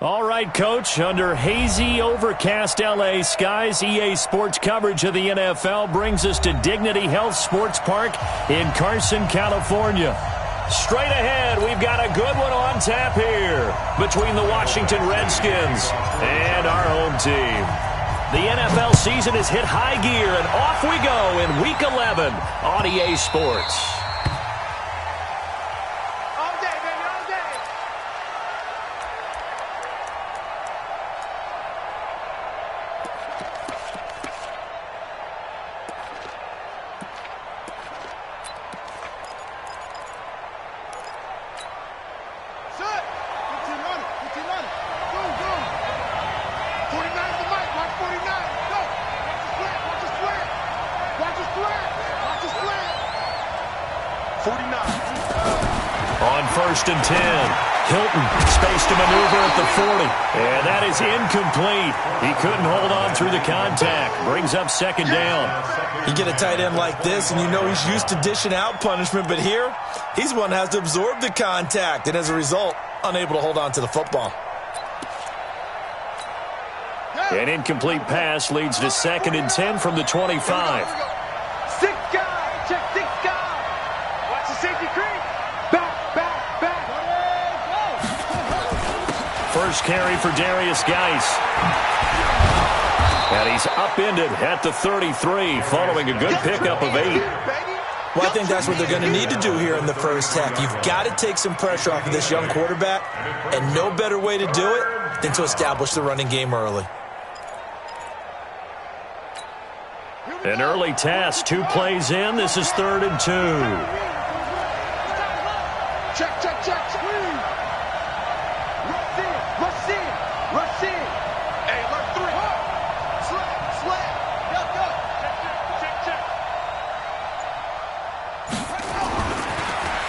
All right, Coach, under hazy, overcast L.A. skies, EA Sports coverage of the NFL brings us to Dignity Health Sports Park in Carson, California. Straight ahead, we've got a good one on tap here between the Washington Redskins and our home team. The NFL season has hit high gear, and off we go in Week 11 on EA Sports. On 1st and 10, Hilton space to maneuver at the 40. And that is incomplete. He couldn't hold on through the contact. Brings up 2nd down. You get a tight end like this, and you know he's used to dishing out punishment. But here, he's the one that has to absorb the contact. And as a result, unable to hold on to the football. An incomplete pass leads to 2nd and 10 from the 25. First carry for Darius Geis. And he's upended at the 33 following a good pickup of 8. Well, I think that's what they're going to need to do here in the first half. You've got to take some pressure off of this young quarterback, and no better way to do it than to establish the running game early. An early task, 2 plays in. This is 3rd and 2.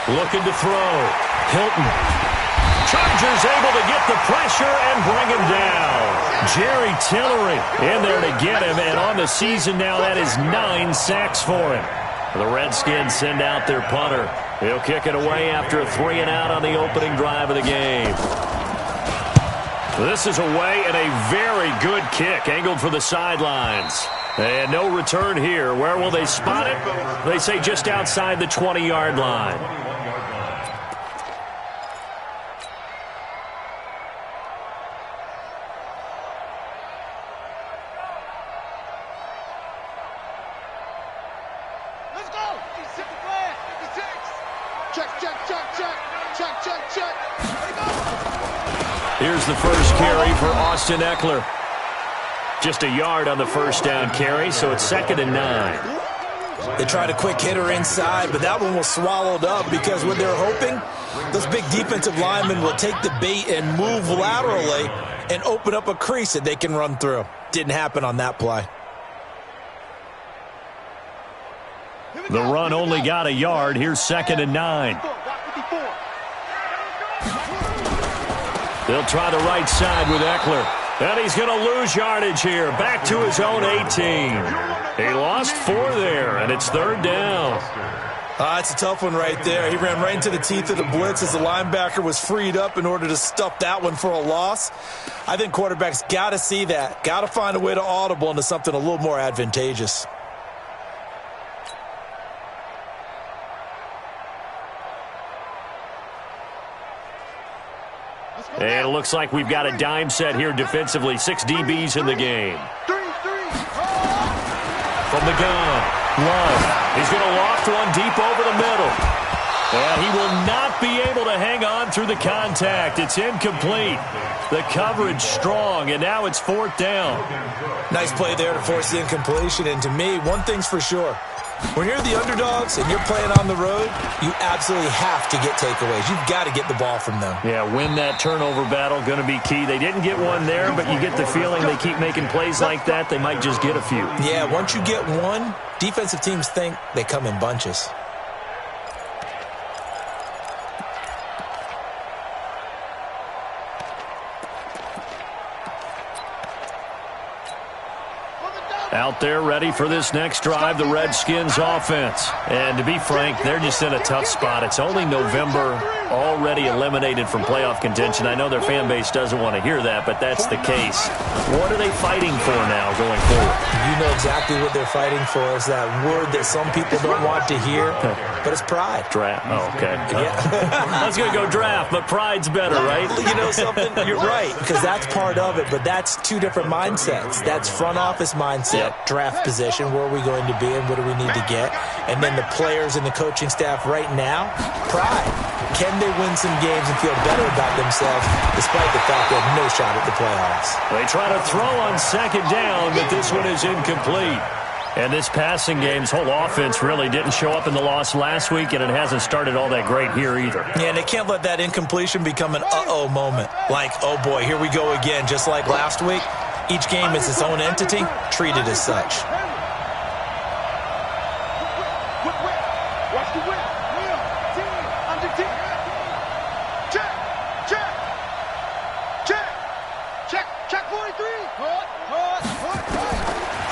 Looking to throw. Hilton. Chargers able to get the pressure and bring him down. Jerry Tillery in there to get him, and on the season now, that is 9 sacks for him. The Redskins send out their punter. He'll kick it away after a 3-and-out on the opening drive of the game. This is away and a very good kick, angled for the sidelines. And no return here. Where will they spot it? They say just outside the 20-yard line. Here's the first carry for Austin Eckler. Just a yard on the first down carry, so it's 2nd and 9. They tried a quick hitter inside, but that one was swallowed up because what they're hoping, those big defensive linemen will take the bait and move laterally and open up a crease that they can run through. Didn't happen on that play. The run only got a yard. Here's 2nd and 9. They'll try the right side with Eckler. And he's going to lose yardage here. Back to his own 18. He lost 4 there, and it's 3rd down. It's a tough one right there. He ran right into the teeth of the blitz as the linebacker was freed up in order to stuff that one for a loss. I think quarterbacks got to see that. Got to find a way to audible into something a little more advantageous. And it looks like we've got a dime set here defensively. 6 DBs in the game. From the gun, Love. He's going to loft one deep over the middle. And he will not be able to hang on through the contact. It's incomplete. The coverage strong, and now it's 4th down. Nice play there to force the incompletion. And to me, one thing's for sure. When you're the underdogs and you're playing on the road, you absolutely have to get takeaways. You've got to get the ball from them. Yeah, win that turnover battle, going to be key. They didn't get one there, but you get the feeling they keep making plays like that, they might just get a few. Yeah, once you get one, defensive teams think they come in bunches. Out there ready for this next drive, the Redskins offense. And to be frank, they're just in a tough spot. It's only November, already eliminated from playoff contention. I know their fan base doesn't want to hear that, but that's the case. What are they fighting for now going forward? You know exactly what they're fighting for. Is that word that some people don't want to hear, but it's pride. Draft. Oh, okay. Yeah. I was going to go draft, but pride's better, right? You know something? You're right, because that's part of it, but that's two different mindsets. That's front office mindset. Draft position, where are we going to be and what do we need to get? And then the players and the coaching staff right now, pride. Can they win some games and feel better about themselves despite the fact they have no shot at the playoffs? They try to throw on second down, but this one is incomplete. And this passing game's whole offense really didn't show up in the loss last week, and it hasn't started all that great here either. Yeah, and they can't let that incompletion become an uh-oh moment. Like, oh boy, here we go again, just like last week. Each game is its own entity, treated as such.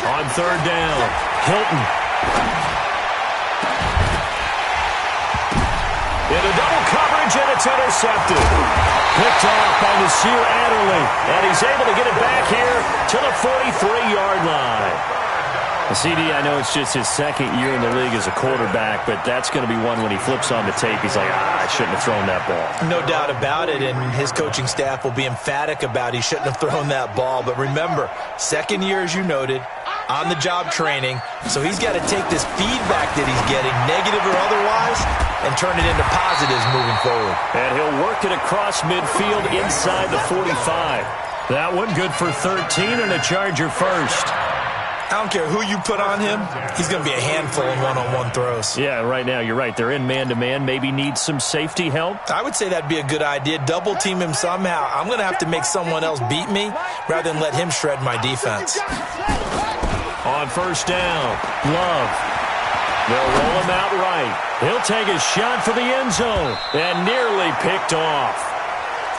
On third down, Hilton. Into double coverage, and it's intercepted. Picked off by Nasir Adderley, and he's able to get it back here to the 43-yard line. CD, I know it's just his second year in the league as a quarterback, but that's going to be one when he flips on the tape. He's like, I shouldn't have thrown that ball. No doubt about it, and his coaching staff will be emphatic about he shouldn't have thrown that ball. But remember, second year, as you noted, on-the-job training, so he's got to take this feedback that he's getting, negative or otherwise, and turn it into positives moving forward. And he'll work it across midfield inside the 45. That one good for 13 and a Charger first. I don't care who you put on him, he's going to be a handful in one-on-one throws. Yeah, right now, you're right. They're in man-to-man. Maybe need some safety help. I would say that'd be a good idea. Double-team him somehow. I'm going to have to make someone else beat me rather than let him shred my defense. On first down, Love. They'll roll him out right. He'll take a shot for the end zone and nearly picked off.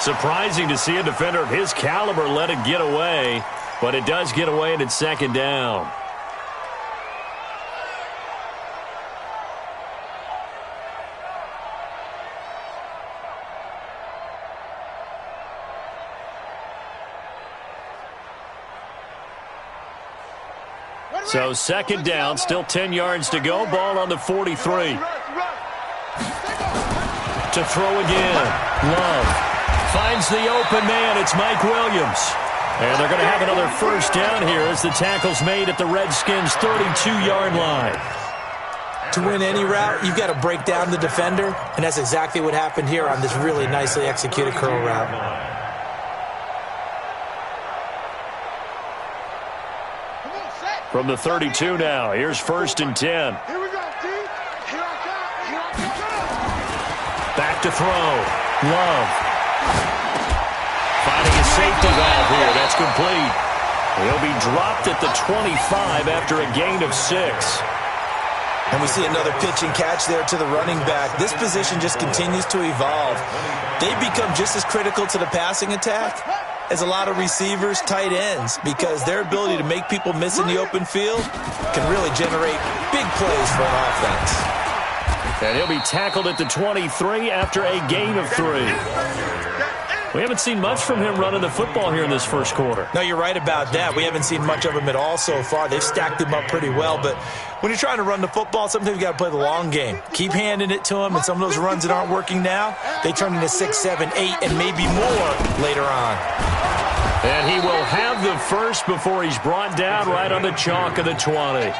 Surprising to see a defender of his caliber let it get away. But it does get away, and it's second down. So second down, still 10 yards to go. Ball on the 43. To throw again. Love finds the open man. It's Mike Williams. And they're going to have another first down here as the tackle's made at the Redskins' 32-yard line. To win any route, you've got to break down the defender, and that's exactly what happened here on this really nicely executed curl route. From the 32 now, here's first and 10. Here we go, D. Here I come. Back to throw. Love. Finding a safety valve here. That's complete. He'll be dropped at the 25 after a gain of 6. And we see another pitch and catch there to the running back. This position just continues to evolve. They become just as critical to the passing attack as a lot of receivers, tight ends, because their ability to make people miss in the open field can really generate big plays for an offense. And he'll be tackled at the 23 after a gain of 3. We haven't seen much from him running the football here in this first quarter. No, you're right about that. We haven't seen much of him at all so far. They've stacked him up pretty well, but when you're trying to run the football, sometimes you got to play the long game. Keep handing it to him, and some of those runs that aren't working now, they turn into 6, 7, 8, and maybe more later on. And he will have the first before he's brought down right on the chalk of the 20.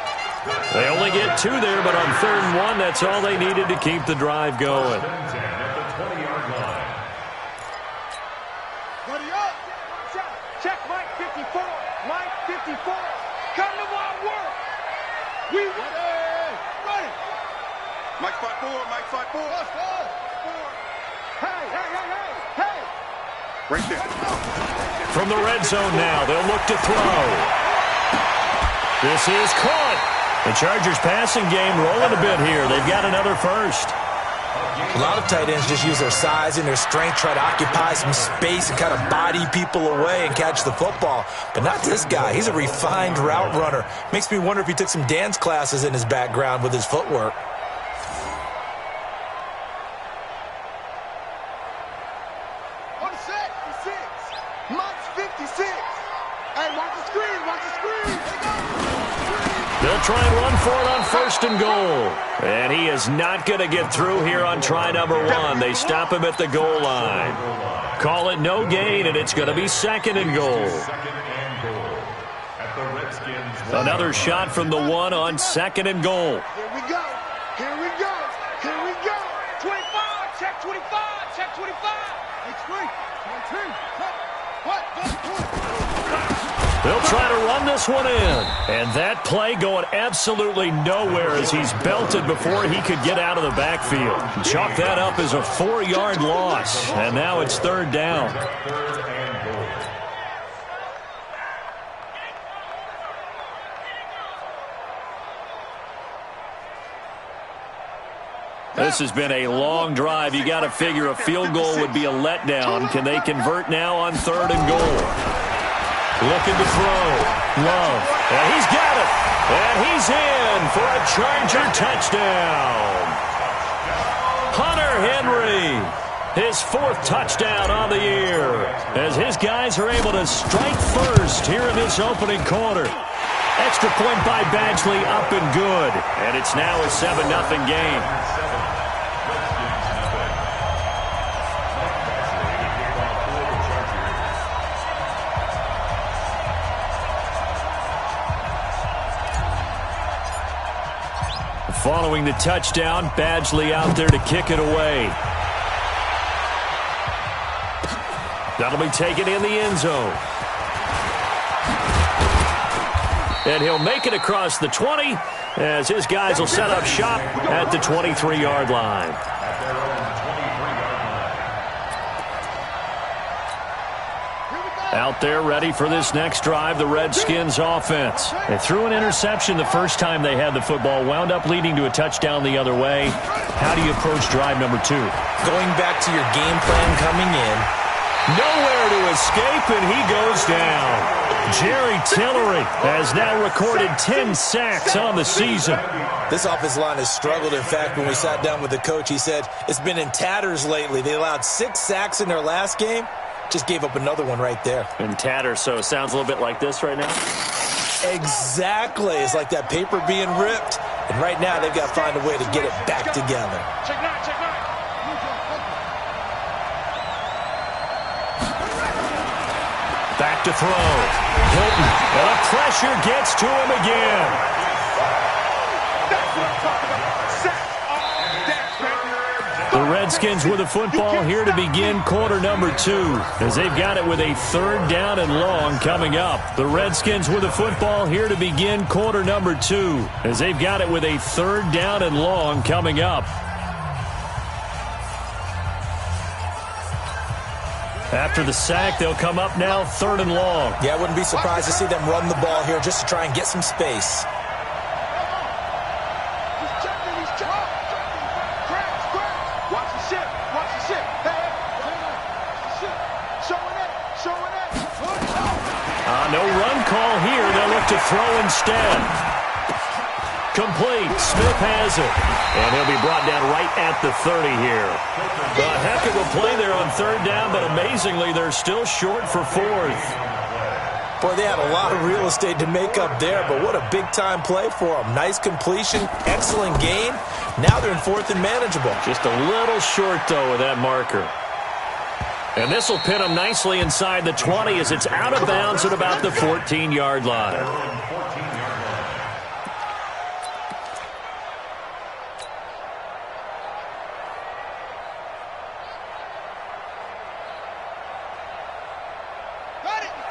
They only get 2 there, but on 3rd and 1, that's all they needed to keep the drive going. Check Mike 54. Mike 54. Come to my work. We ready. Mike 54. Mike 54. Hey. Right there. From the red zone now, they'll look to throw. This is caught. The Chargers passing game rolling a bit here. They've got another first. A lot of tight ends just use their size and their strength, try to occupy some space and kind of body people away and catch the football. But not this guy. He's a refined route runner. Makes me wonder if he took some dance classes in his background with his footwork. On the set, 56. Mike's 56. Hey, watch the screen, watch the screen. They'll try and run for it on first and goal. And he is not going to get through here on try number 1. They stop him at the goal line. Call it no gain, and it's going to be second and goal. Another shot from the 1 on second and goal. Here we go. Here we go. Here we go. 25. Check 25. Check 25. It's free. 22. What? They'll try to run this one in. And that play going absolutely nowhere as he's belted before he could get out of the backfield. Chalk that up as a 4-yard loss. And now it's third down. This has been a long drive. You got to figure a field goal would be a letdown. Can they convert now on third and goal? Looking to throw. Love. And he's got it. And he's in for a Charger touchdown. Hunter Henry. His 4th touchdown on the year. As his guys are able to strike first here in this opening quarter. Extra point by Badgley up and good. And it's now a 7-0 game. Following the touchdown, Badgley out there to kick it away. That'll be taken in the end zone. And he'll make it across the 20 as his guys will set up shop at the 23-yard line. Out there ready for this next drive, the Redskins offense. They threw an interception the first time they had the football, wound up leading to a touchdown the other way. How do you approach drive number 2? Going back to your game plan coming in. Nowhere to escape, and he goes down. Jerry Tillery has now recorded 10 sacks on the season. This offensive line has struggled. In fact, when we sat down with the coach, he said it's been in tatters lately. They allowed 6 sacks in their last game. Just gave up another one right there. In tatters, so it sounds a little bit like this right now? Exactly. It's like that paper being ripped. And right now, they've got to find a way to get it back together. Check 9, check 9. Back to throw. Hilton. And the pressure gets to him again. That's what I'm talking about. Set. That's right. The Redskins with the football here to begin quarter number 2 as they've got it with a 3rd down and long coming up. The Redskins with the football here to begin quarter number 2 as they've got it with a 3rd down and long coming up. After the sack, they'll come up now 3rd and long. Yeah, I wouldn't be surprised to see them run the ball here just to try and get some space. No run call here. They'll look to throw instead. Complete. Smith has it. And he'll be brought down right at the 30 here. A heck of a play there on 3rd down, but amazingly, they're still short for 4th. Boy, they had a lot of real estate to make up there, but what a big-time play for them. Nice completion, excellent gain. Now they're in 4th and manageable. Just a little short, though, with that marker. And this will pin them nicely inside the 20 as it's out of bounds at about the 14-yard line.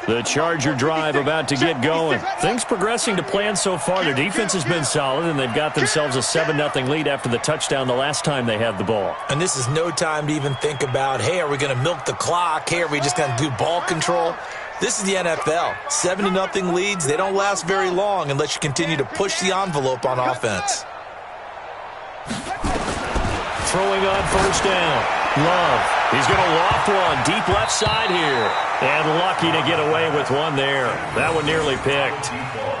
The Charger drive about to get going. Things progressing to plan so far. Their defense has been solid, and they've got themselves a 7-0 lead after the touchdown the last time they had the ball. And this is no time to even think about, hey, are we going to milk the clock? Hey, are we just going to do ball control? This is the NFL. 7-0 leads, they don't last very long unless you continue to push the envelope on offense. throwing on first down. Love. He's going to loft one deep left side here. And lucky to get away with one there. That one nearly picked.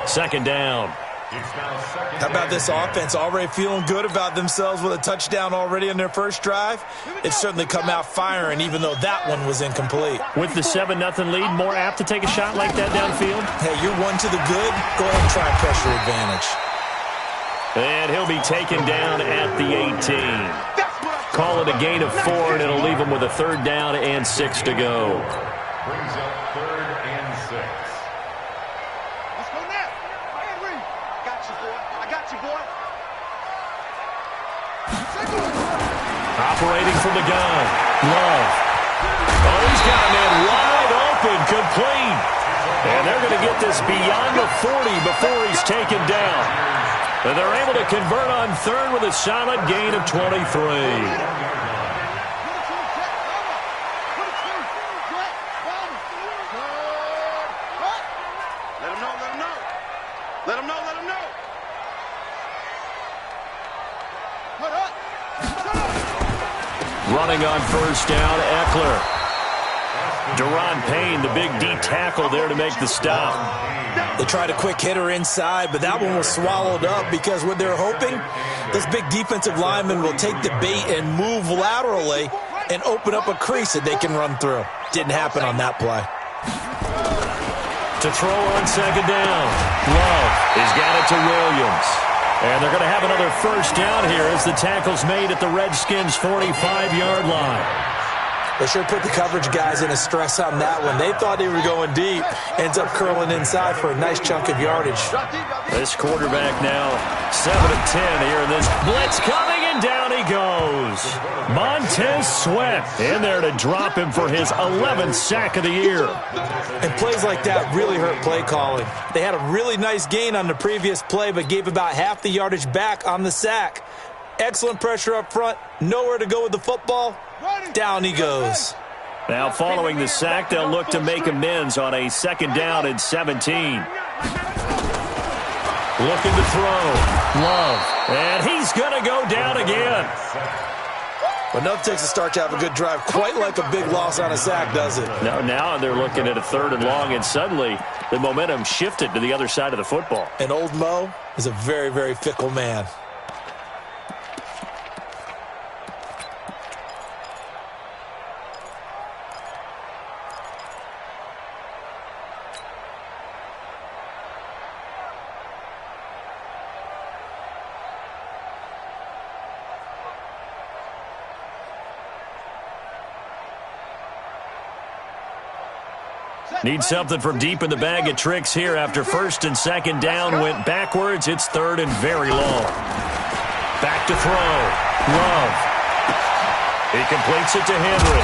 Second down. How about this offense? Already feeling good about themselves with a touchdown already in their first drive. They've certainly come out firing, even though that one was incomplete. With the 7-0 lead, more apt to take a shot like that downfield? Hey, you're one to the good. Go ahead and try and pressure advantage. And he'll be taken down at the 18. Call it a gain of 4, and it'll leave him with a third down and 6 to go. Brings up 3rd and 6. Let's go now. Henry. Got you, boy. I got you, boy. Operating from the gun. Love. Oh, he's got a man wide open, complete. And they're going to get this beyond the 40 before he's taken down. And they're able to convert on third with a solid gain of 23. Running on first down, Eckler. Deron Payne, the big D tackle there to make the stop. They tried a quick hitter inside, but that one was swallowed up because what they're hoping, this big defensive lineman will take the bait and move laterally and open up a crease that they can run through. Didn't happen on that play. To throw on second down. Love has got it to Williams. And they're going to have another first down here as the tackle's made at the Redskins' 45-yard line. They sure put the coverage guys in a stress on that one. They thought they were going deep. Ends up curling inside for a nice chunk of yardage. This quarterback now 7 of 10 here in this blitz coming, and down he goes. Montez Sweat in there to drop him for his 11th sack of the year. And plays like that really hurt play calling. They had a really nice gain on the previous play, but gave about half the yardage back on the sack. Excellent pressure up front. Nowhere to go with the football. Down he goes. Now following the sack, they'll look to make amends on a second down and 17. Looking to throw. Love. And he's going to go down again. But nothing takes a start to have a good drive quite like a big loss on a sack, does it? No, now they're looking at a 3rd and long, and suddenly the momentum shifted to the other side of the football. And old Mo is a very, very fickle man. Need something from deep in the bag of tricks here after first and second down went backwards. It's 3rd and very long. Back to throw. Love. He completes it to Henry.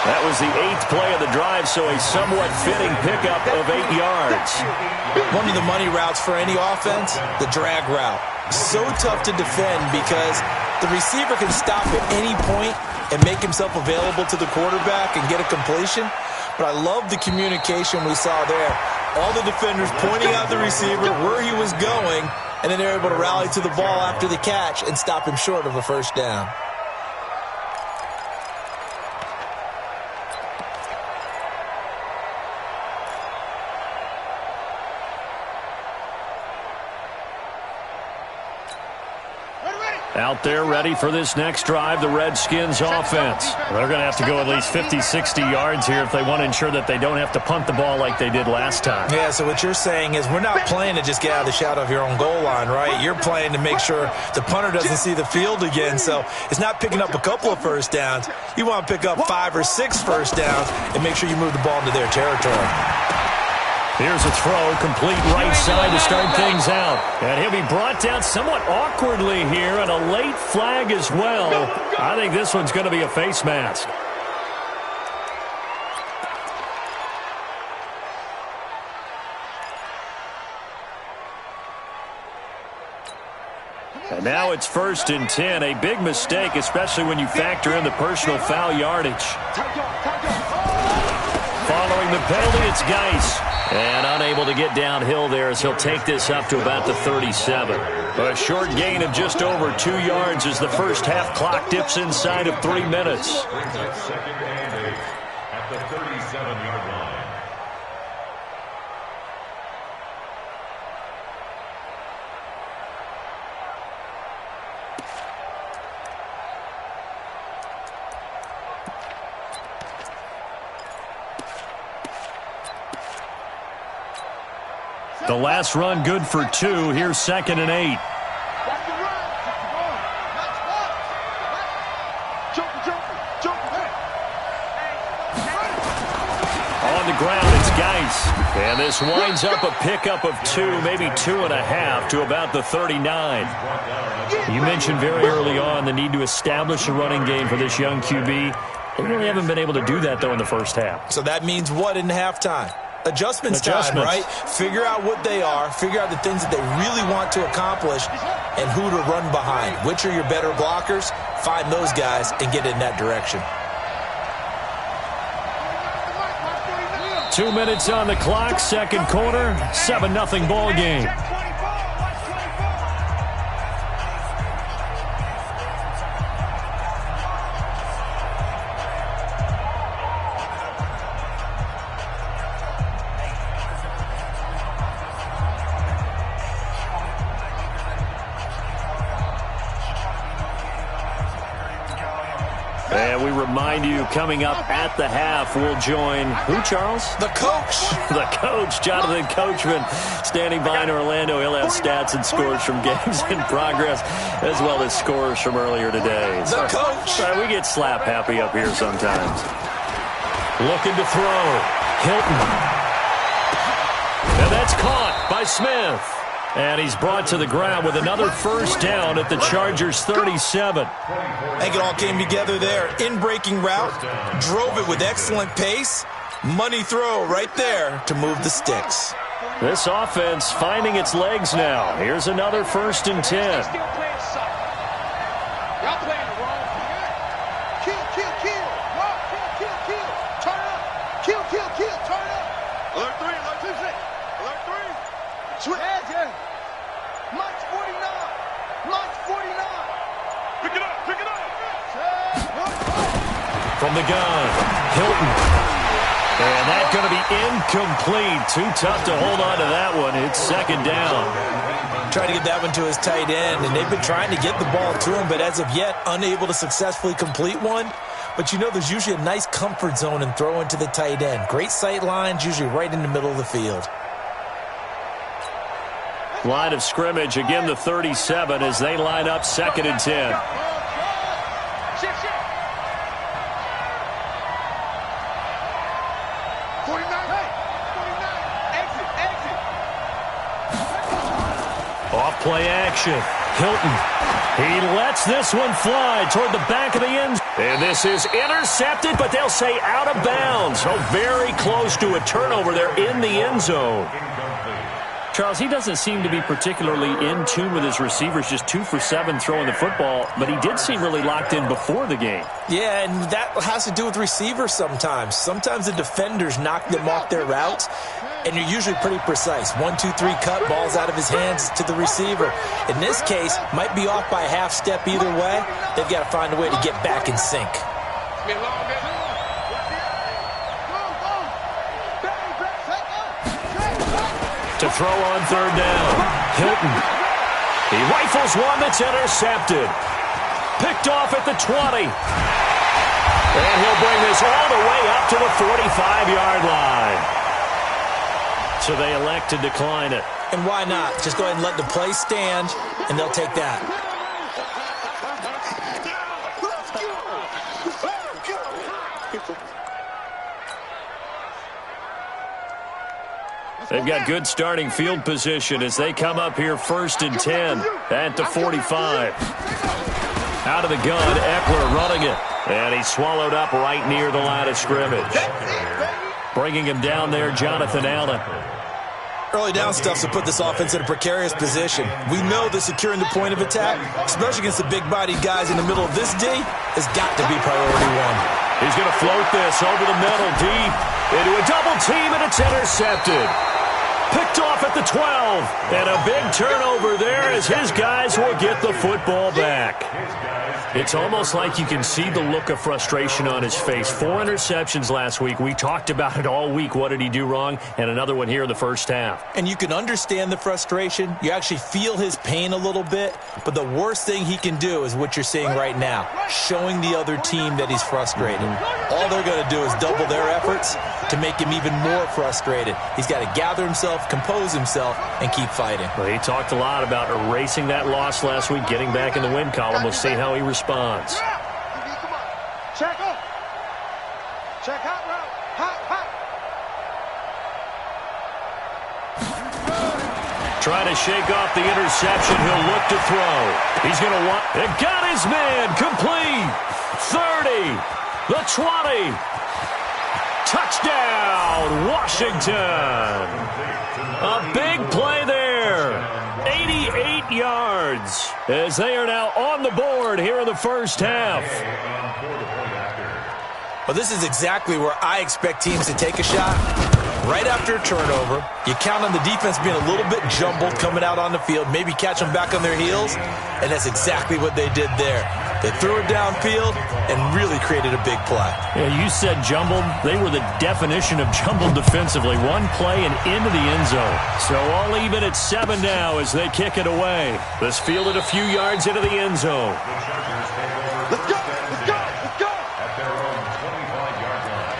That was the 8th play of the drive, so a somewhat fitting pickup of 8 yards. One of the money routes for any offense, the drag route. So tough to defend because the receiver can stop at any point and make himself available to the quarterback and get a completion. But I love the communication we saw there. All the defenders pointing out the receiver, where he was going, and then they're able to rally to the ball after the catch and stop him short of a first down. Out there ready for this next drive, the Redskins offense. They're going to have to go at least 50, 60 yards here if they want to ensure that they don't have to punt the ball like they did last time. Yeah, so what you're saying is we're not playing to just get out of the shadow of your own goal line, right? You're playing to make sure the punter doesn't see the field again. So it's not picking up a couple of first downs. You want to pick up 5 or 6 first downs and make sure you move the ball into their territory. Here's a throw, complete right side to start things out. And he'll be brought down somewhat awkwardly here, and a late flag as well. I think this one's going to be a face mask. And now it's 1st and 10, a big mistake, especially when you factor in the personal foul yardage. Following Drawing the penalty, it's Geis. And unable to get downhill there as he'll take this up to about the 37. A short gain of just over 2 yards as the first half clock dips inside of 3 minutes. Second and 8 at the 37-yard line. The last run good for 2. Here's 2nd and 8. On the ground, it's Geis. And this winds up a pickup of 2, maybe 2.5 to about the 39. You mentioned very early on the need to establish a running game for this young QB. They really haven't been able to do that, though, in the first half. So that means what in halftime? Adjustments time, right? Figure out what they are, figure out the things that they really want to accomplish, and who to run behind. Which are your better blockers? Find those guys and get in that direction. 2 minutes on the clock, second quarter, 7-0 ball game. And we remind you, coming up at the half, we'll join who, Charles? The coach. The coach, Jonathan Coachman, standing by in Orlando. He'll have stats and scores from games in progress, as well as scores from earlier today. The coach. We get slap happy up here sometimes. Looking to throw. Hilton. And that's caught by Smith. And he's brought to the ground with another first down at the Chargers' 37. I think it all came together there. In-breaking route, drove it with excellent pace. Money throw right there to move the sticks. This offense finding its legs now. Here's another 1st and 10. Y'all playing the wrong play. Kill, kill, kill. Rock, kill, kill, kill. Turn up. Kill, kill, kill. Turn up. Alert 3, alert 2, 6. Alert 3. Switch. Mike's 49. Mike's 49. Pick it up, pick it up. From the gun, Hilton. And that's going to be incomplete. Too tough to hold on to that one. It's 2nd down. Trying to get that one to his tight end, and they've been trying to get the ball to him, but as of yet, unable to successfully complete one. But you know, there's usually a nice comfort zone in throwing to the tight end. Great sight lines, usually right in the middle of the field. Line of scrimmage, again the 37 as they line up 2nd and 10. Off play action. Hilton. He lets this one fly toward the back of the end. And this is intercepted, but they'll say out of bounds. So very close to a turnover there in the end zone. Charles, he doesn't seem to be particularly in tune with his receivers, just 2 for 7 throwing the football, but he did seem really locked in before the game. Yeah, and that has to do with receivers sometimes. Sometimes the defenders knock them off their routes, and you're usually pretty precise. 1, 2, 3 cut, balls out of his hands to the receiver. In this case, might be off by a half step either way. They've got to find a way to get back in sync. To throw on 3rd down, Hilton. He rifles one that's intercepted. Picked off at the 20. And he'll bring this all the way up to the 45-yard line. So they elect to decline it. And why not? Just go ahead and let the play stand, and they'll take that. They've got good starting field position as they come up here 1st and 10 at the 45. Out of the gun, Eckler running it. And he's swallowed up right near the line of scrimmage. Bringing him down there, Jonathan Allen. Early down stuff's to put this offense in a precarious position. We know that securing the point of attack, especially against the big-bodied guys in the middle of this D, has got to be priority one. He's going to float this over the middle, deep, into a double team, and it's intercepted. Picked off at the 12, and a big turnover there as his guys will get the football back. It's almost like you can see the look of frustration on his face. 4 interceptions last week. We talked about it all week. What did he do wrong? And another one here in the first half. And you can understand the frustration. You actually feel his pain a little bit. But the worst thing he can do is what you're seeing right now, showing the other team that he's frustrated. All they're going to do is double their efforts to make him even more frustrated. He's got to gather himself, compose himself, and keep fighting. Well, he talked a lot about erasing that loss last week, getting back in the win column. We'll see how he responds. Come on. Check up. Check hot route. Hot. Trying to shake off the interception. He'll look to throw. He's going to want... It got his man. Complete. 30. The 20. Touchdown, Washington. A big play there. 88 yards as they are now on the board here in the first half. Well, this is exactly where I expect teams to take a shot. Right after a turnover, you count on the defense being a little bit jumbled coming out on the field, maybe catch them back on their heels, and that's exactly what they did there. They threw it downfield and really created a big play. Yeah, you said jumbled. They were the definition of jumbled defensively. One play and into the end zone. So all even at 7 now as they kick it away. This fielded a few yards into the end zone. Let's go. At their own 25-yard line.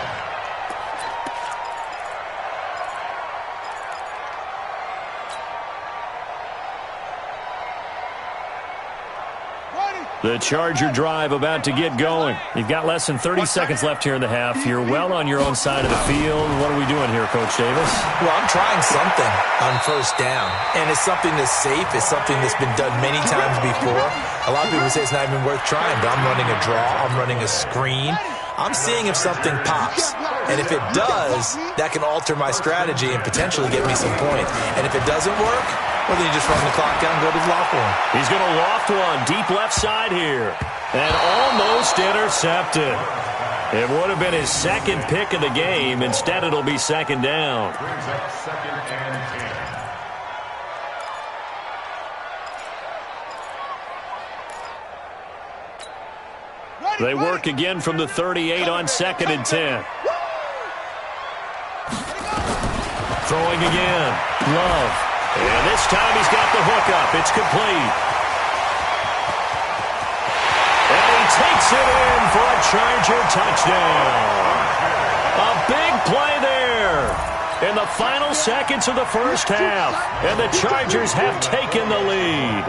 The Charger drive about to get going. You've got less than 30 seconds left here in the half. You're well on your own side of the field. What are we doing here, Coach Davis? Well, I'm trying something on first down, and it's something that's safe. It's something that's been done many times before. A lot of people say it's not even worth trying, but I'm running a draw. I'm running a screen. I'm seeing if something pops. And if it does, that can alter my strategy and potentially get me some points. And if it doesn't work, well, then you just run the clock down and go to the loft one. He's going to loft one deep left side here. And almost intercepted. It would have been his second pick of the game. Instead, it'll be second down. Brings up 2nd and 10. They work again from the 38 on 2nd and 10. Throwing again. Love. And this time he's got the hook up. It's complete. And he takes it in for a Charger touchdown. A big play there in the final seconds of the first half. And the Chargers have taken the lead.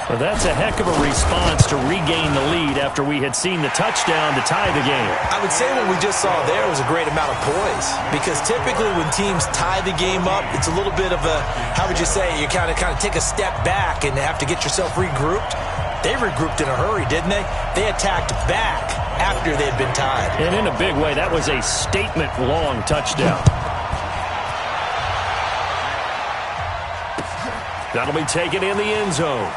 Well, that's a heck of a response to regain the lead after we had seen the touchdown to tie the game. I would say what we just saw there was a great amount of poise, because typically when teams tie the game up, it's a little bit of a, how would you say, you kind of take a step back and have to get yourself regrouped. They regrouped in a hurry, didn't they? They attacked back after they'd been tied. And in a big way, that was a statement-long touchdown. That'll be taken in the end zone.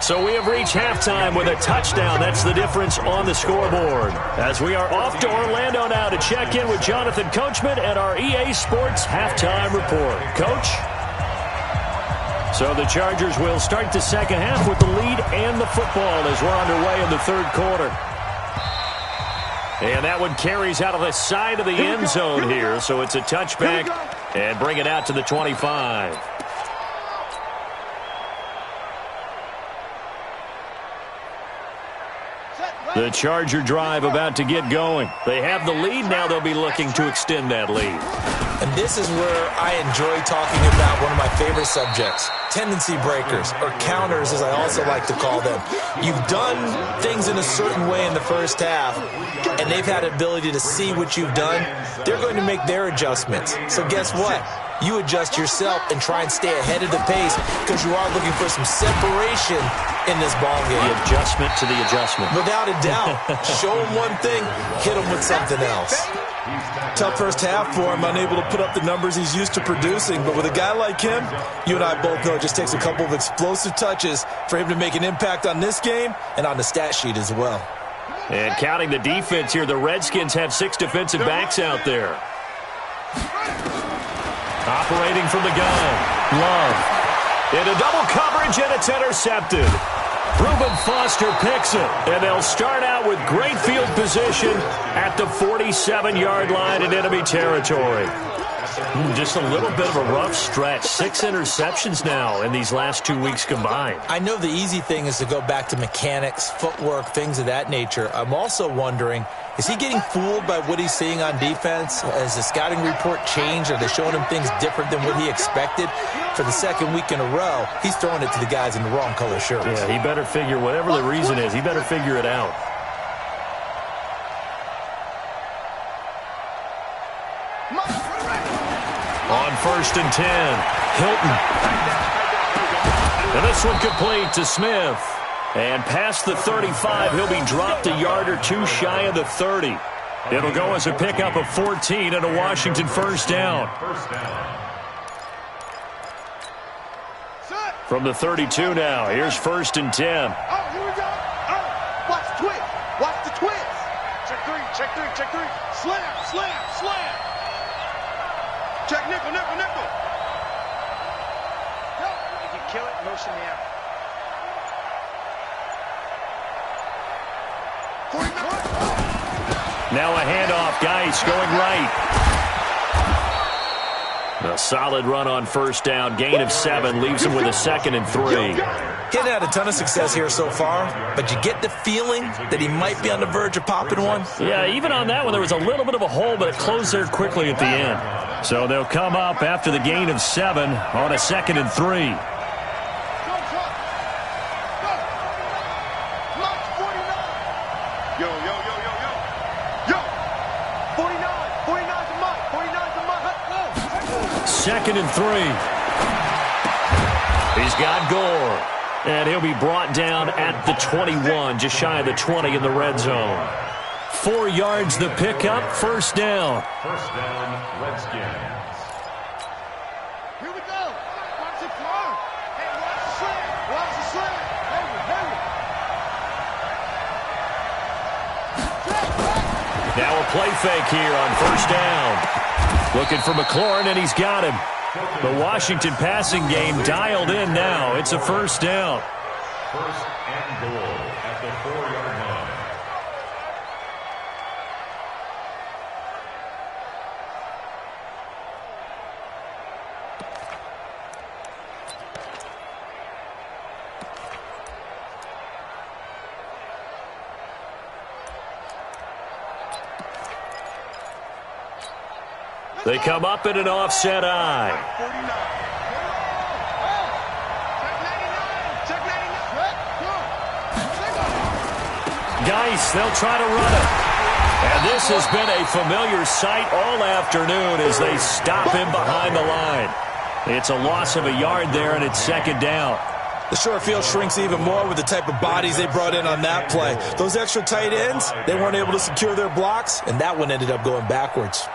So we have reached halftime with a touchdown. That's the difference on the scoreboard. As we are off to Orlando now to check in with Jonathan Coachman at our EA Sports Halftime Report. Coach? So the Chargers will start the second half with the lead and the football as we're underway in the third quarter. And that one carries out of the side of the end zone here. So it's a touchback and bring it out to the 25. The Charger drive about to get going. They have the lead. Now they'll be looking to extend that lead. And this is where I enjoy talking about one of my favorite subjects, tendency breakers, or counters as I also like to call them. You've done things in a certain way in the first half, and they've had the ability to see what you've done. They're going to make their adjustments. So guess what? you adjust yourself and try and stay ahead of the pace because you are looking for some separation in this ball game. The adjustment to the adjustment. Without a doubt. Show him one thing, hit him with something else. Tough first half for him, unable to put up the numbers he's used to producing. But with a guy like him, you and I both know it just takes a couple of explosive touches for him to make an impact on this game and on the stat sheet as well. And counting the defense here, the Redskins have 6 defensive backs out there. Operating from the gun, Love. Into double coverage, and it's intercepted. Reuben Foster picks it, and they'll start out with great field position at the 47-yard line in enemy territory. Just a little bit of a rough stretch. 6 interceptions now in these last 2 weeks combined. I know the easy thing is to go back to mechanics, footwork, things of that nature. I'm also wondering, is he getting fooled by what he's seeing on defense? Has the scouting report changed? Are they showing him things different than what he expected? For the second week in a row, he's throwing it to the guys in the wrong color shirts. Yeah, he better figure, whatever the reason is, he better figure it out. On 1st and 10, Hilton. And this one complete to Smith. And past the 35, he'll be dropped a yard or 2 shy of the 30. It'll go as a pickup of 14 and a Washington first down. From the 32 now, here's 1st and 10. Oh, here we go. Oh, watch the twist. Watch the twist. Check 3, check 3, check 3. Slam, slam, slam. Check nickel, nickel, nickel. If you kill it, motion me out. 49. Now a handoff, Geis going right. A solid run on first down, gain of 7, leaves him with a 2nd and 3. Getting had a ton of success here so far, but you get the feeling that he might be on the verge of popping one. Yeah, even on that one, there was a little bit of a hole, but it closed there quickly at the end. So they'll come up after the gain of 7 on a 2nd and 3. Yo, yo, yo, yo, yo. Yo. 49. 49's a Mike. 49's a Mike. 2nd and 3. He's got Gore. And he'll be brought down at the 21, just shy of the 20 in the red zone. 4 yards the pickup, first down. First down, Redskins. Here we go. Watch it come. Hey, watch the slam. Watch the slam. Now a play fake here on first down. Looking for McLaurin, and he's got him. The Washington passing game dialed in now. It's a first down. First and goal at the 4-yard line. They come up in an offset eye. 49. Check 99. Geis, they'll try to run it. And this has been a familiar sight all afternoon as they stop him behind the line. It's a loss of a yard there, and it's second down. The short field shrinks even more with the type of bodies they brought in on that play. Those extra tight ends, they weren't able to secure their blocks, and that one ended up going backwards.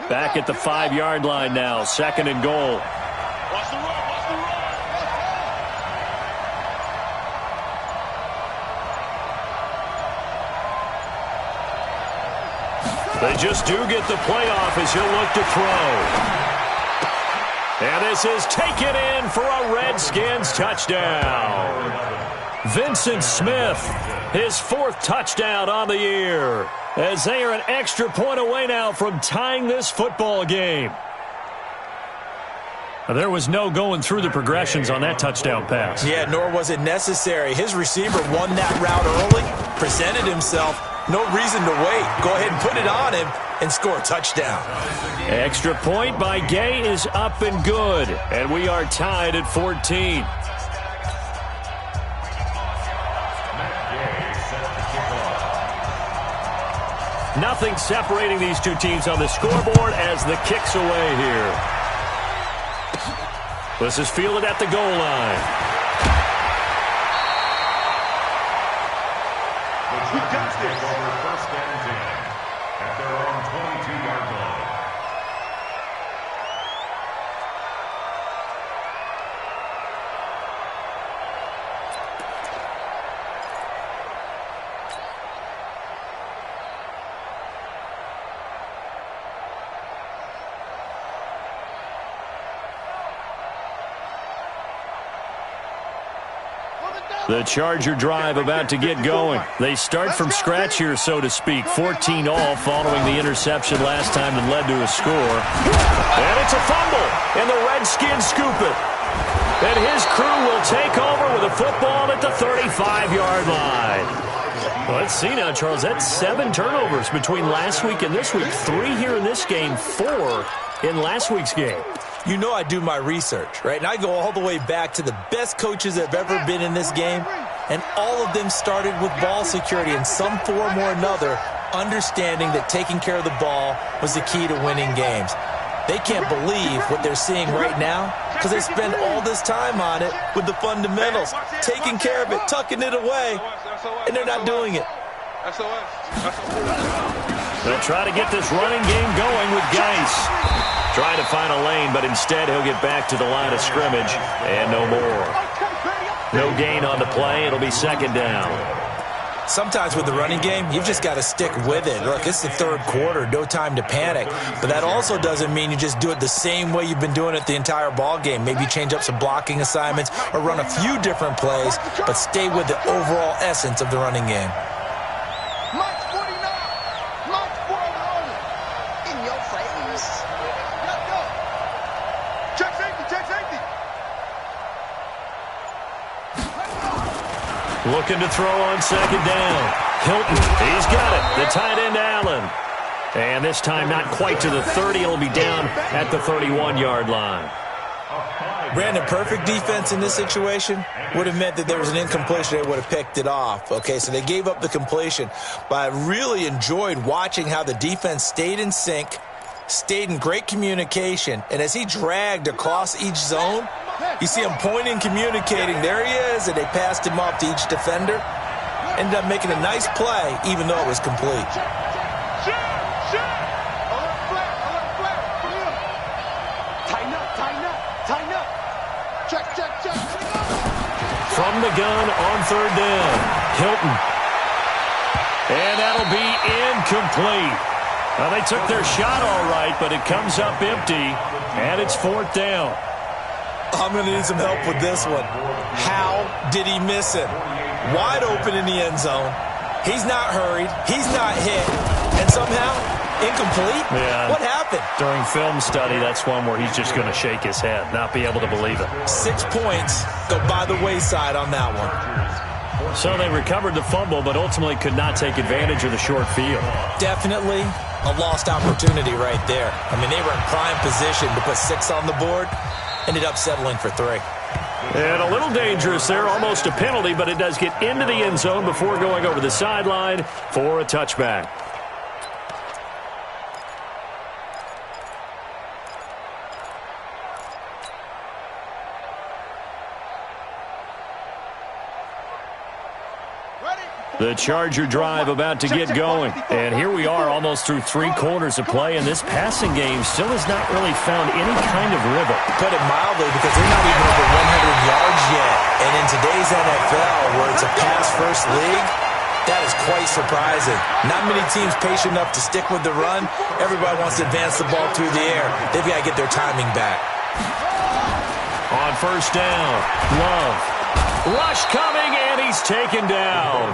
Back at the 5-yard line now, second and goal. Watch the run. Watch the run. They just do get the playoff as he'll look to throw. And this is taken in for a Redskins touchdown. Vincent Smith, his 4th touchdown on the year, as they are an extra point away now from tying this football game. There was no going through the progressions on that touchdown pass. Yeah, nor was it necessary. His receiver won that route early, presented himself. No reason to wait. Go ahead and put it on him and score a touchdown. Extra point by Gay is up and good. And we are tied at 14. Nothing separating these two teams on the scoreboard as the kick's away here. This is fielded at the goal line. We got this. Over first and 10 at their own 22-yard line. The Charger drive about to get going. They start from scratch here, so to speak. 14 all following the interception last time that led to a score. And it's a fumble, and the Redskins scoop it. And his crew will take over with a football at the 35-yard line. Well, let's see now, Charles. That's 7 turnovers between last week and this week. 3 here in this game, 4 in last week's game. You know I do my research, right? And I go all the way back to the best coaches that have ever been in this game, and all of them started with ball security in some form or another, understanding that taking care of the ball was the key to winning games. They can't believe what they're seeing right now because they spend all this time on it with the fundamentals, taking care of it, tucking it away, and they're not doing it. They'll try to get this running game going with Geis. Trying to find a lane, but instead he'll get back to the line of scrimmage, and no more. No gain on the play. It'll be second down. Sometimes with the running game, you've just got to stick with it. Look, it's the third quarter, no time to panic. But that also doesn't mean you just do it the same way you've been doing it the entire ball game. Maybe change up some blocking assignments or run a few different plays, but stay with the overall essence of the running game. Looking to throw on second down. Hilton, he's got it. The tight end, Allen. And this time not quite to the 30. It'll be down at the 31-yard line. Brandon, perfect defense in this situation would have meant that there was an incompletion. They would have picked it off. Okay, so they gave up the completion. But I really enjoyed watching how the defense stayed in sync, stayed in great communication, and as he dragged across each zone, you see him pointing, communicating. There he is, and they passed him off to each defender. Ended up making a nice play, even though it was complete. From the gun on third down, Hilton. And that'll be incomplete. Well, they took their shot all right, but it comes up empty, and it's fourth down. I'm going to need some help with this one. How did he miss it? Wide open in the end zone. He's not hurried. He's not hit. And somehow, incomplete? Yeah. What happened? During film study, that's one where he's just going to shake his head, not be able to believe it. 6 points go by the wayside on that one. So they recovered the fumble, but ultimately could not take advantage of the short field. Definitely a lost opportunity right there. I mean, they were in prime position to put 6 on the board. Ended up settling for 3. And a little dangerous there, almost a penalty, but it does get into the end zone before going over the sideline for a touchback. The Charger drive about to get going. And here we are almost through 3 quarters of play, and this passing game still has not really found any kind of rhythm. Put it mildly, because they're not even over 100 yards yet. And in today's NFL, where it's a pass-first league, that is quite surprising. Not many teams patient enough to stick with the run. Everybody wants to advance the ball through the air. They've got to get their timing back. On first down, Love. Rush coming, and he he's taken down.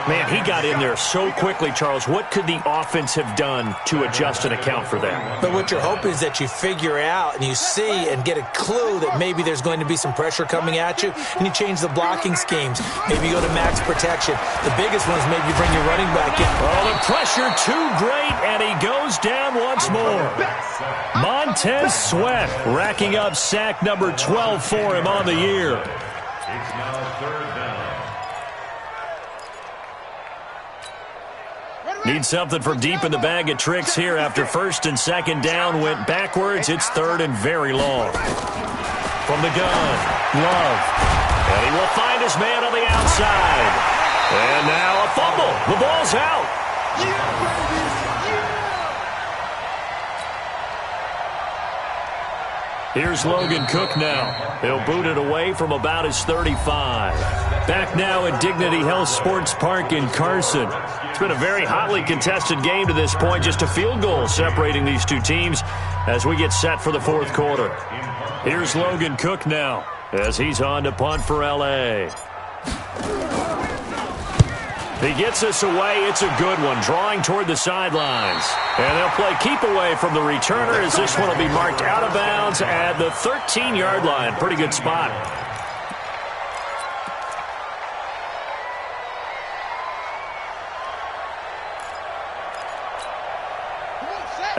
Man, he got in there so quickly, Charles. What could the offense have done to adjust and account for that? But what you're hoping is that you figure out and you see and get a clue that maybe there's going to be some pressure coming at you, and you change the blocking schemes. Maybe you go to max protection. The biggest one is maybe you bring your running back in. Oh, the pressure too great, and he goes down once more. Montez Sweat racking up sack number 12 for him on the year. It's now third down. Need something from deep in the bag of tricks here after first and second down went backwards. It's third and very long. From the gun, Love. And he will find his man on the outside. And now a fumble. The ball's out. Here's Logan Cook now. He'll boot it away from about his 35. Back now at Dignity Health Sports Park in Carson. It's been a very hotly contested game to this point. Just a field goal separating these two teams as we get set for the fourth quarter. Here's Logan Cook now as he's on to punt for L.A. He gets us away. It's a good one, drawing toward the sidelines. And they'll play keep away from the returner as this one will be marked out of bounds at the 13-yard line. Pretty good spot.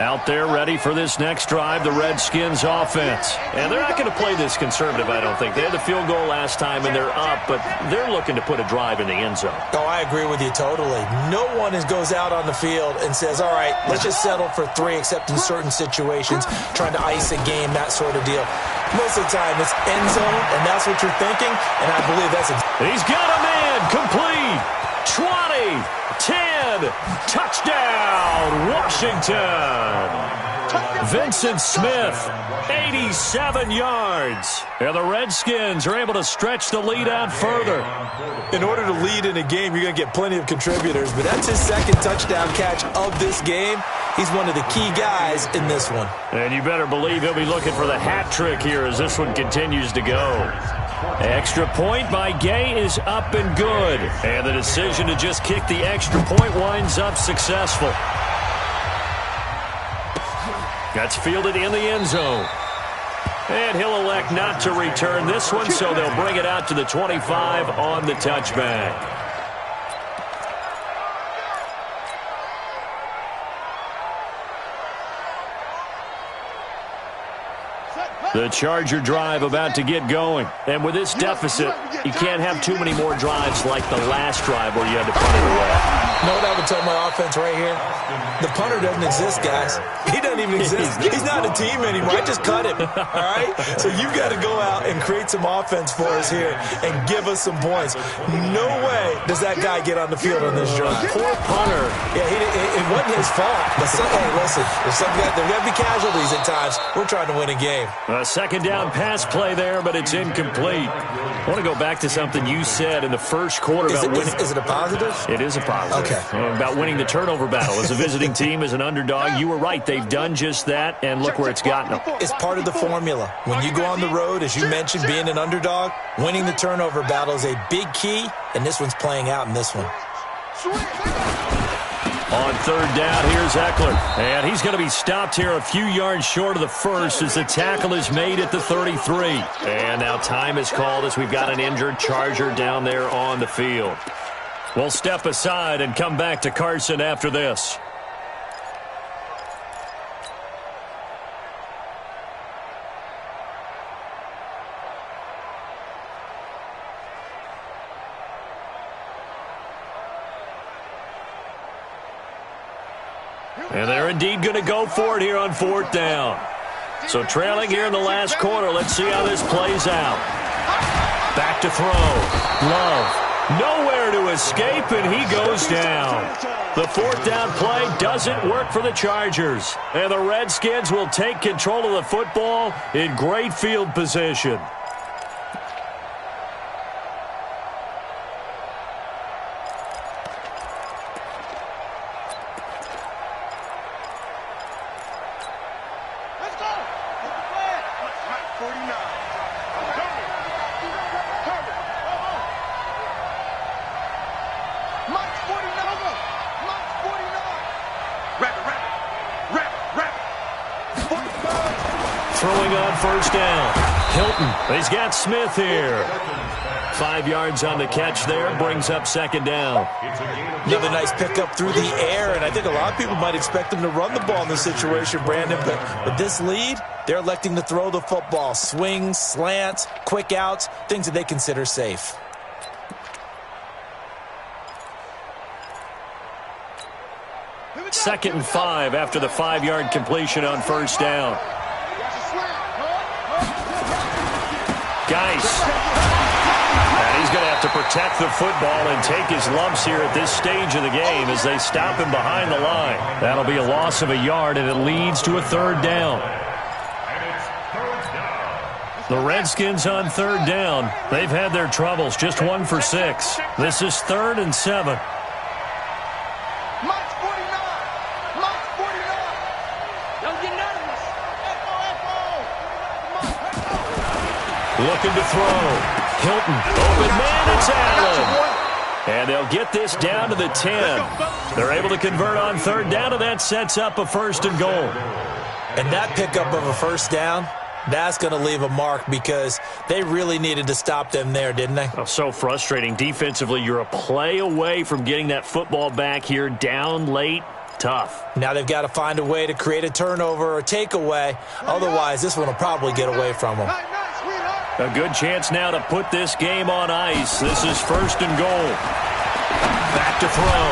Out there ready for this next drive, the Redskins offense. And they're not going to play this conservative, I don't think. They had the field goal last time, and they're up, but they're looking to put a drive in the end zone. Oh, I agree with you totally. No one goes out on the field and says, all right, let's just settle for 3, except in certain situations, trying to ice a game, that sort of deal. Most of the time, it's end zone, and that's what you're thinking, and I believe that's He's got a man, complete, 20, 10, touchdown, Washington. Vincent Smith, 87 yards. And the Redskins are able to stretch the lead out further. In order to lead in a game, you're going to get plenty of contributors, but that's his second touchdown catch of this game. He's one of the key guys in this one. And you better believe he'll be looking for the hat trick here as this one continues to go. Extra point by Gay is up and good. And the decision to just kick the extra point winds up successful. That's fielded in the end zone. And he'll elect not to return this one, so they'll bring it out to the 25 on the touchback. The Charger drive about to get going. And with this deficit, you can't have too many more drives like the last drive where you had to punt it away. You know what I would tell my offense right here? The punter doesn't exist, guys. He doesn't even exist. He's not a team anymore. I just cut him, all right? So you've got to go out and create some offense for us here and give us some points. No way does that guy get on the field on this drive. Poor punter. Yeah, it wasn't his fault. But hey, listen, there's going to be casualties at times. We're trying to win a game. A second down pass play there, but it's incomplete. I want to go back to something you said in the first quarter about winning. Is it a positive? It is a positive. Okay. About winning the turnover battle. As a visiting team, as an underdog, you were right. They've done just that, and look where it's gotten them. It's part of the formula. When you go on the road, as you mentioned, being an underdog, winning the turnover battle is a big key, and this one's playing out in this one. On third down, here's Eckler. And he's going to be stopped here a few yards short of the first as the tackle is made at the 33. And now time is called as we've got an injured Charger down there on the field. We'll step aside and come back to Carson after this. And they're indeed going to go for it here on fourth down. So trailing here in the last quarter, let's see how this plays out. Back to throw. Love. Nowhere to escape, and he goes down. The fourth down play doesn't work for the Chargers. And the Redskins will take control of the football in great field position. throwing on first down. Hilton, he's got Smith here. 5 yards on the catch there, brings up second down. Another nice pickup through the air, and I think a lot of people might expect them to run the ball in this situation, Brandon, but with this lead, they're electing to throw the football. Swings, slants, quick outs, things that they consider safe. Second and 5 after the 5-yard completion on first down. Geis. And he's going to have to protect the football and take his lumps here at this stage of the game as they stop him behind the line. That'll be a loss of a yard, and it leads to a third down. The Redskins on third down. They've had their troubles, just 1 for 6. This is 3rd and 7. Looking to throw. Hilton, open man, it's Allen. And they'll get this down to the 10. They're able to convert on third down, and that sets up a 1st and goal. And that pickup of a first down, that's going to leave a mark because they really needed to stop them there, didn't they? Oh, so frustrating. Defensively, you're a play away from getting that football back here, down late. Tough. Now they've got to find a way to create a turnover or takeaway. Otherwise, this one will probably get away from them. A good chance now to put this game on ice. This is 1st and goal. Back to throw.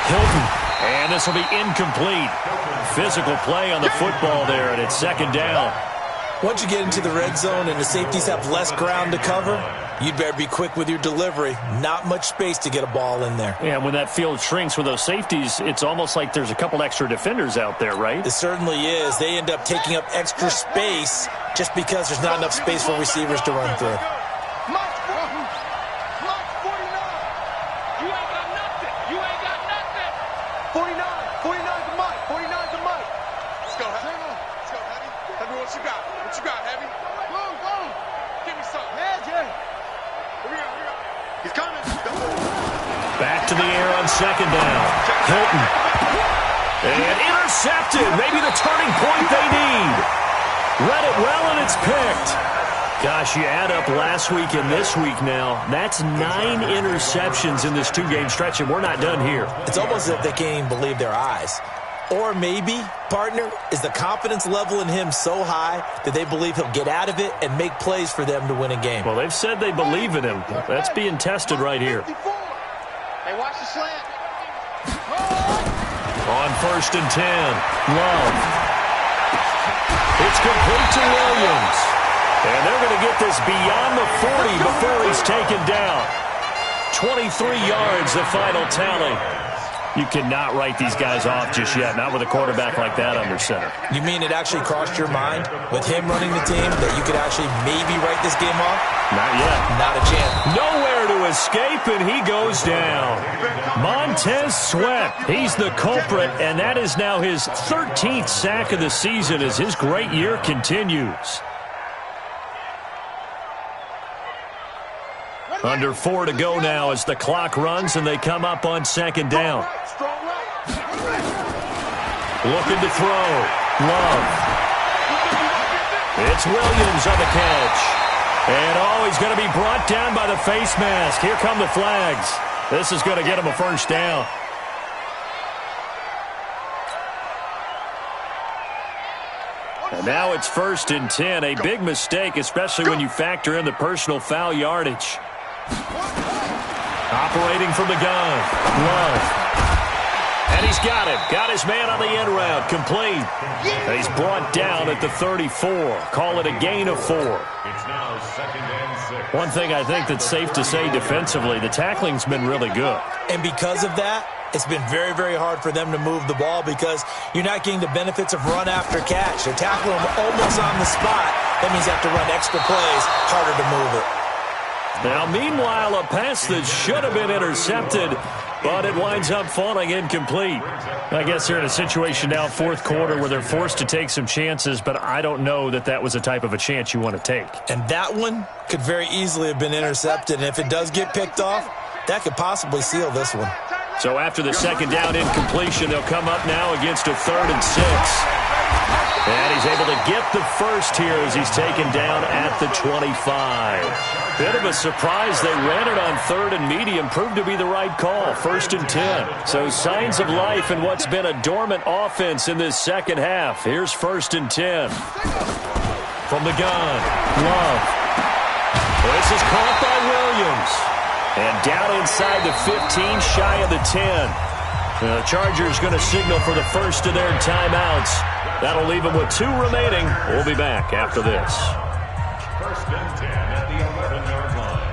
Hilton. And this will be incomplete. Physical play on the football there, and it's 2nd down. Once you get into the red zone and the safeties have less ground to cover, you'd better be quick with your delivery. Not much space to get a ball in there. Yeah, when that field shrinks with those safeties, it's almost like there's a couple extra defenders out there, right? It certainly is. They end up taking up extra space just because there's not enough space for receivers to run through. 2nd down. Hilton. And intercepted. Maybe the turning point they need. Read it well, and it's picked. Gosh, you add up last week and this week now. That's 9 interceptions in this 2-game stretch, and we're not done here. It's almost as if they can't even believe their eyes. Or maybe, partner, is the confidence level in him so high that they believe he'll get out of it and make plays for them to win a game. Well, they've said they believe in him. That's being tested right here. Hey, watch the slant. On 1st and 10, Love. It's complete to Williams. And they're going to get this beyond the 40 before he's taken down. 23 yards, the final tally. You cannot write these guys off just yet, not with a quarterback like that under center. You mean it actually crossed your mind with him running the team that you could actually maybe write this game off? Not yet. Not a chance. Nowhere to escape, and he goes down. Montez Sweat, he's the culprit, and that is now his 13th sack of the season as his great year continues. Under 4 to go now as the clock runs and they come up on 2nd down. Looking to throw. Love. It's Williams on the catch. And he's going to be brought down by the face mask. Here come the flags. This is going to get him a 1st down. And now it's 1st and 10. A big mistake, especially when you factor in the personal foul yardage. Operating from the gun. Love. And he's got him. Got his man on the end route. Complete. And he's brought down at the 34. Call it a gain of 4. It's now 2nd and 6. One thing I think that's safe to say defensively, the tackling's been really good. And because of that, it's been very, very hard for them to move the ball because you're not getting the benefits of run after catch. They're tackling them almost on the spot. That means you have to run extra plays, harder to move it. Now, meanwhile, a pass that should have been intercepted, but it winds up falling incomplete. I guess they're in a situation now, 4th quarter, where they're forced to take some chances, but I don't know that that was the type of a chance you want to take. And that one could very easily have been intercepted, and if it does get picked off, that could possibly seal this one. So after the 2nd down incompletion, they'll come up now against a 3rd and 6. And he's able to get the first here as he's taken down at the 25. Bit of a surprise. They ran it on 3rd and medium. Proved to be the right call. 1st and 10. So signs of life in what's been a dormant offense in this second half. Here's 1st and 10. From the gun, Love. This is caught by Williams. And down inside the 15, shy of the 10. The Chargers going to signal for the first of their timeouts. That'll leave them with 2 remaining. We'll be back after this. 1st and 10 at the 11-yard line.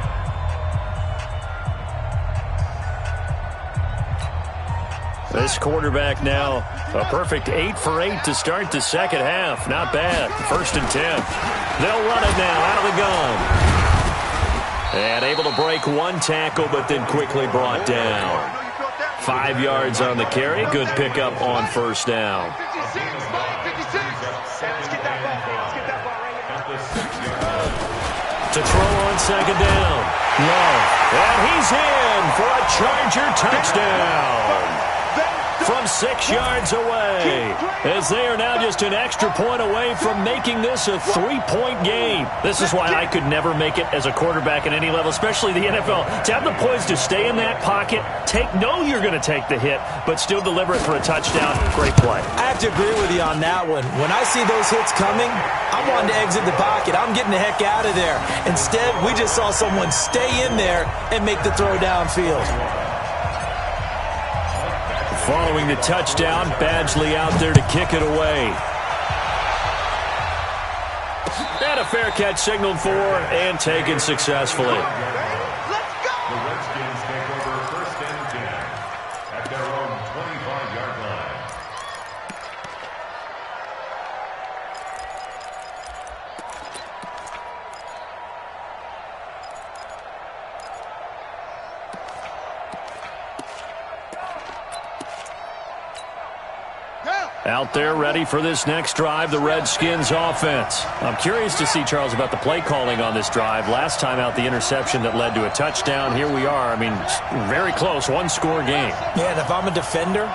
This quarterback now, a perfect 8 for 8 to start the second half. Not bad. 1st and 10. They'll run it now out of the gun. And able to break 1 tackle, but then quickly brought down. 5 yards on the carry. Good pickup on 1st down. 56, 56. Let's get that ball. Let's get that ball right here. To throw on 2nd down. Love. And he's in for a Charger touchdown. From 6 yards away, as they are now just an extra point away from making this a 3-point game. This is why I could never make it as a quarterback at any level, especially the NFL. To have the poise to stay in that pocket, know you're going to take the hit, but still deliver it for a touchdown. Great play. I have to agree with you on that one. When I see those hits coming, I'm wanting to exit the pocket. I'm getting the heck out of there. Instead, we just saw someone stay in there and make the throw downfield. Following the touchdown, Badgley out there to kick it away. And a fair catch signaled for and taken successfully. Let's go! The Redskins take over 1st and 10 at their own 25-yard line. Out there ready for this next drive, the Redskins offense. I'm curious to see, Charles, about the play calling on this drive. Last time out, the interception that led to a touchdown. Here we are. I mean, very close, 1-score game. Yeah, and if I'm a defender,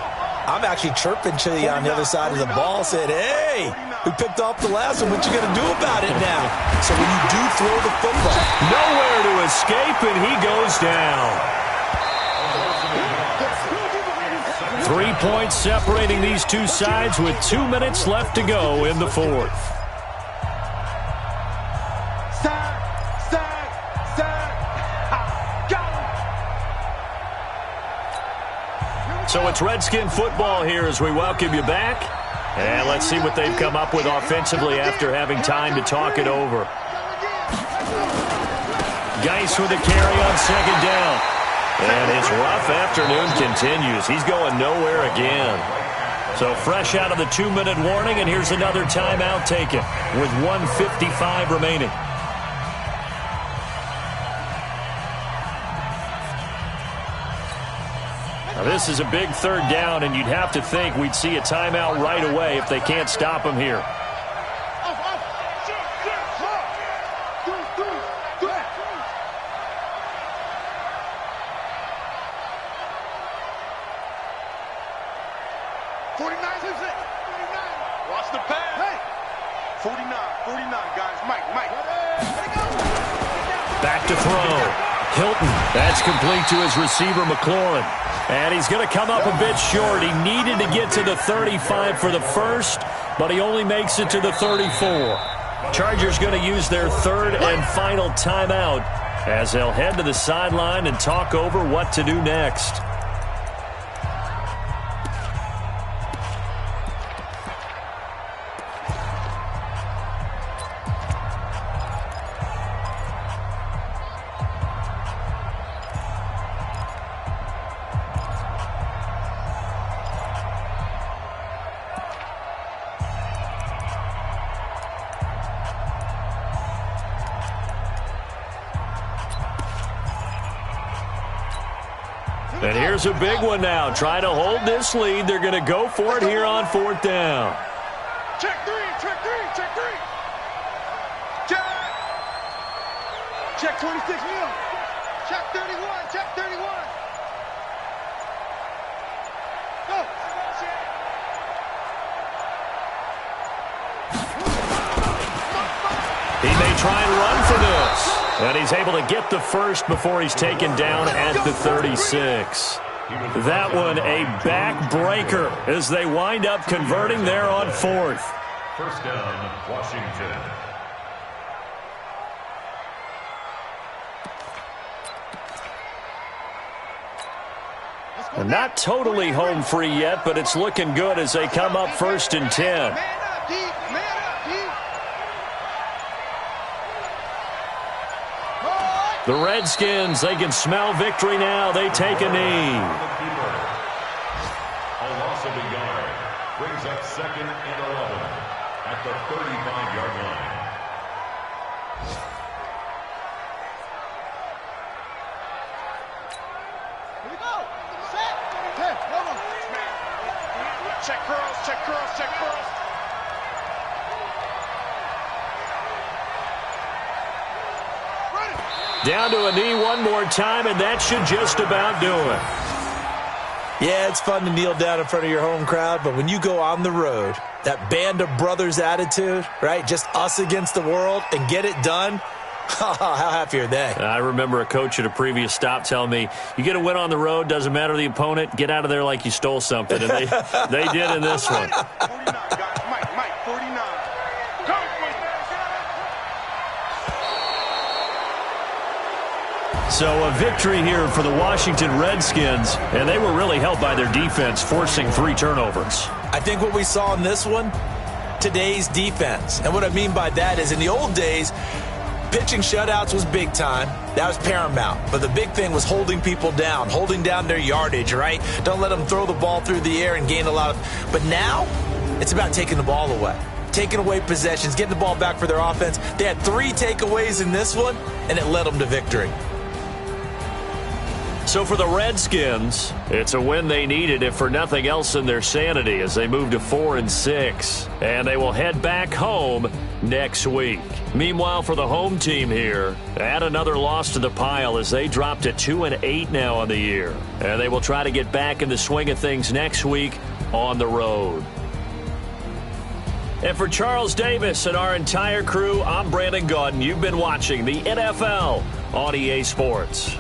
I'm actually chirping to you on the other side of the ball, saying, hey, we picked off the last one. What you going to do about it now? So when you do throw the football. Nowhere to escape, and he goes down. 3 points separating these two sides with 2 minutes left to go in the 4th. So it's Redskin football here as we welcome you back. And let's see what they've come up with offensively after having time to talk it over. Geis with a carry on 2nd down. And his rough afternoon continues. He's going nowhere again. So fresh out of the 2-minute warning, and here's another timeout taken with 1:55 remaining. Now this is a big 3rd down, and you'd have to think we'd see a timeout right away if they can't stop him here. Watch the pass. Hey. 49, guys. Mike. Back to throw. Hilton. That's complete to his receiver, McLaurin. And he's going to come up a bit short. He needed to get to the 35 for the first, but he only makes it to the 34. Chargers going to use their 3rd and final timeout as they'll head to the sideline and talk over what to do next. And here's a big one now. Trying to hold this lead. They're going to go for it here on 4th down. Check 3. Check 26 mil. Check 31. Go. try and run for this. And he's able to get the first before he's taken down at the 36. That one a backbreaker as they wind up converting there on 4th. First down, Washington. And not totally home free yet, but it's looking good as they come up 1st and 10. The Redskins, they can smell victory now. They take a knee. A loss of a yard brings up 2nd and 11 at the 35-yard line. Here we go. Set. 10. Hold on. Check curls, check curls, check curls. Down to a knee one more time, and that should just about do it. Yeah, it's fun to kneel down in front of your home crowd, but when you go on the road, that band of brothers attitude, right, just us against the world, and get it done, how happy are they? I remember a coach at a previous stop telling me, you get a win on the road, doesn't matter the opponent, get out of there like you stole something. And they did in this one. 49, guys. Mike, 49. Go, So a victory here for the Washington Redskins, and they were really helped by their defense, forcing 3 turnovers. I think what we saw in this one, today's defense. And what I mean by that is in the old days, pitching shutouts was big time. That was paramount. But the big thing was holding people down, holding down their yardage, right? Don't let them throw the ball through the air and gain a lot of... But now, it's about taking the ball away. Taking away possessions, getting the ball back for their offense. They had 3 takeaways in this one, and it led them to victory. So for the Redskins, it's a win they needed, if for nothing else in their sanity, as they move to 4-6. And they will head back home next week. Meanwhile, for the home team here, add another loss to the pile as they drop to 2-8 now on the year. And they will try to get back in the swing of things next week on the road. And for Charles Davis and our entire crew, I'm Brandon Gaudin. You've been watching the NFL on EA Sports.